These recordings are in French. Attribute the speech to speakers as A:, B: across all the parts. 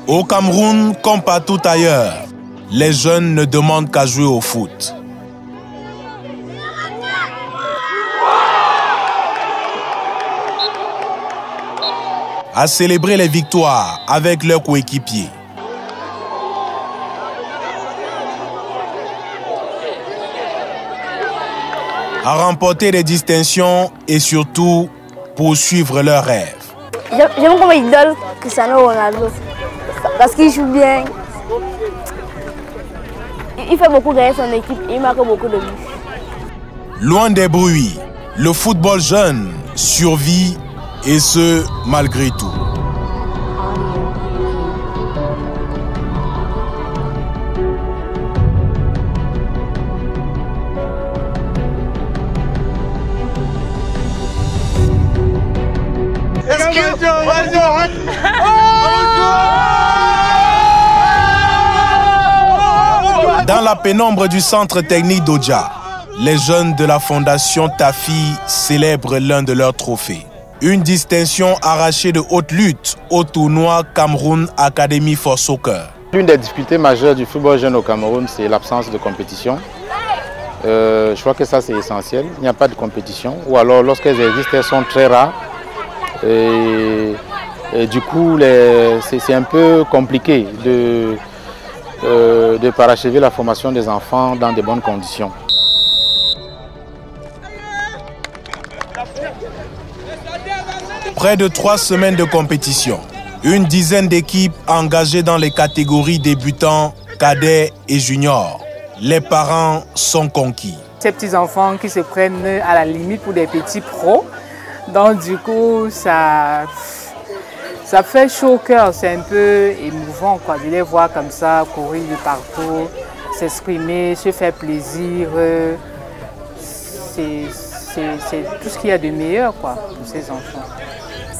A: Au Cameroun, comme partout ailleurs, les jeunes ne demandent qu'à jouer au foot. À célébrer les victoires avec leurs coéquipiers. À remporter des distinctions et surtout poursuivre leurs rêves.
B: J'aime comme idole Cristiano Ronaldo parce qu'il joue bien. Il fait beaucoup gagner son équipe et il marque beaucoup de buts.
A: Loin des bruits, le football jeune survit et ce malgré tout. Dans la pénombre du centre technique d'Odja, les jeunes de la fondation Tafi célèbrent l'un de leurs trophées. Une distinction arrachée de haute lutte au tournoi Cameroun Academy for Soccer.
C: L'une des difficultés majeures du football jeune au Cameroun, c'est l'absence de compétition. Je crois que ça c'est essentiel. Il n'y a pas de compétition, ou alors lorsqu'elles existent, elles sont très rares. Et du coup, c'est un peu compliqué de parachever la formation des enfants dans de bonnes conditions.
A: Près de 3 semaines de compétition, une dizaine d'équipes engagées dans les catégories débutants, cadets et juniors. Les parents sont conquis.
D: Ces petits enfants qui se prennent à la limite pour des petits pros, donc du coup ça fait chaud au cœur, c'est un peu émouvant quoi, de les voir comme ça, courir de partout, s'exprimer, se faire plaisir. C'est tout ce qu'il y a de meilleur quoi, pour ces enfants.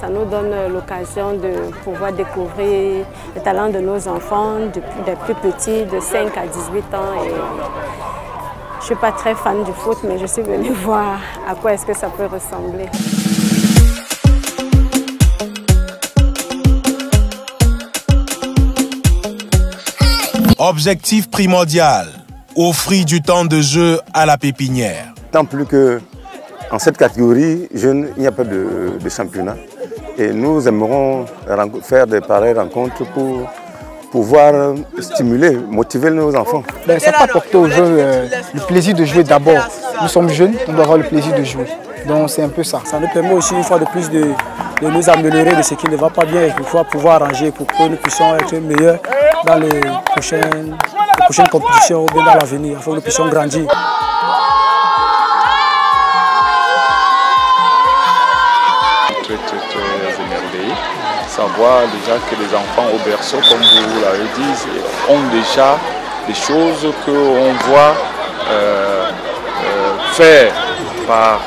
E: Ça nous donne l'occasion de pouvoir découvrir le talent de nos enfants depuis des plus petits, de 5 à 18 ans. Et je ne suis pas très fan du foot, mais je suis venue voir à quoi est-ce que ça peut ressembler.
A: Objectif primordial, offrir du temps de jeu à la pépinière.
F: Tant plus qu'en cette catégorie jeune, il n'y a pas de championnat. Et nous aimerons faire des pareilles rencontres pour pouvoir stimuler, motiver nos enfants.
G: Ça peut apporter aux jeunes le plaisir de jouer d'abord. Nous sommes jeunes, on doit avoir le plaisir de jouer. Donc c'est un peu ça. Ça nous permet aussi une fois de plus de nous améliorer de ce qui ne va pas bien et qu'il faut pouvoir arranger pour que nous puissions être meilleurs dans les prochaines compétitions ou bien dans l'avenir, afin que nous puissions grandir.
H: Très émerveillé. Savoir déjà que les enfants au berceau, comme vous l'avez dit, ont déjà des choses qu'on voit faire par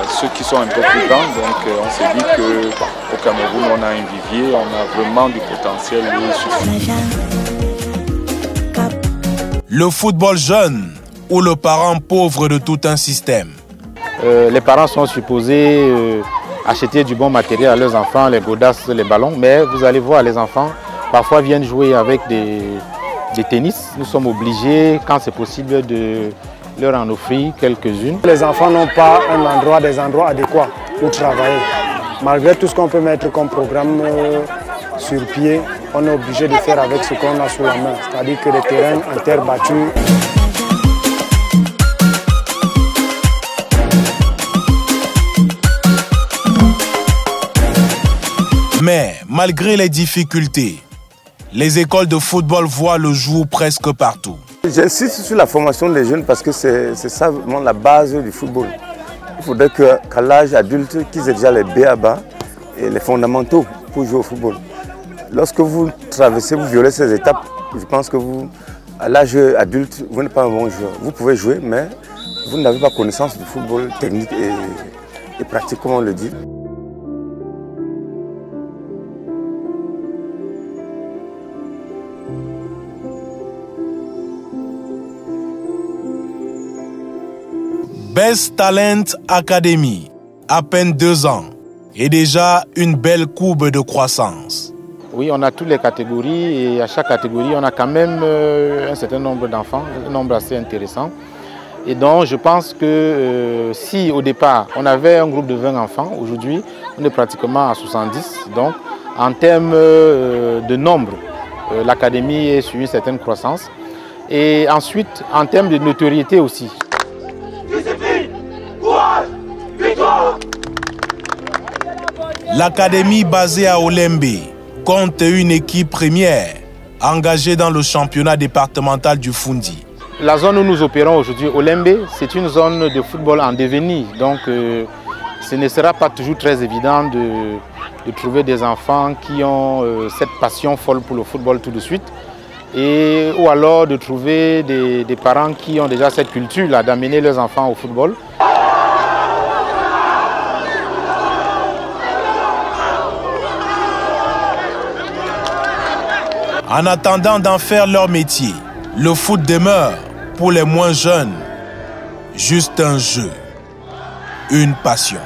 H: ceux qui sont un peu plus grands. Donc on s'est dit qu'au Cameroun, on a un vivier, on a vraiment du potentiel suffisant.
A: Le football jeune ou le parent pauvre de tout un système.
C: Les parents sont supposés acheter du bon matériel à leurs enfants, les godasses, les ballons, mais vous allez voir, les enfants parfois viennent jouer avec des tennis. Nous sommes obligés, quand c'est possible, de leur en offrir quelques-unes.
G: Les enfants n'ont pas des endroits adéquats pour travailler. Malgré tout ce qu'on peut mettre comme programme sur pied, on est obligé de faire avec ce qu'on a sous la main, c'est-à-dire que les terrains en terre battue.
A: Mais malgré les difficultés, les écoles de football voient le jour presque partout.
F: J'insiste sur la formation des jeunes parce que c'est ça vraiment la base du football. Il faudrait qu'à l'âge adulte, qu'ils aient déjà les b.a.-ba et les fondamentaux pour jouer au football. Lorsque vous traversez, vous violez ces étapes, je pense que à l'âge adulte, vous n'êtes pas un bon joueur. Vous pouvez jouer, mais vous n'avez pas connaissance du football technique et pratique, comme on le dit.
A: Best Talent Academy, à peine 2 ans, et déjà une belle courbe de croissance.
C: Oui, on a toutes les catégories et à chaque catégorie, on a quand même un certain nombre d'enfants, un nombre assez intéressant. Et donc, je pense que si au départ, on avait un groupe de 20 enfants, aujourd'hui, on est pratiquement à 70. Donc, en termes de nombre, l'académie est sur une certaine croissance. Et ensuite, en termes de notoriété aussi.
A: L'académie basée à Olembe compte une équipe première engagée dans le championnat départemental du Fundi.
C: La zone où nous opérons aujourd'hui, Olembe, c'est une zone de football en devenir. Donc, ce ne sera pas toujours très évident de trouver des enfants qui ont cette passion folle pour le football tout de suite. Ou alors de trouver des parents qui ont déjà cette culture-là d'amener leurs enfants au football.
A: En attendant d'en faire leur métier, le foot demeure, pour les moins jeunes, juste un jeu, une passion.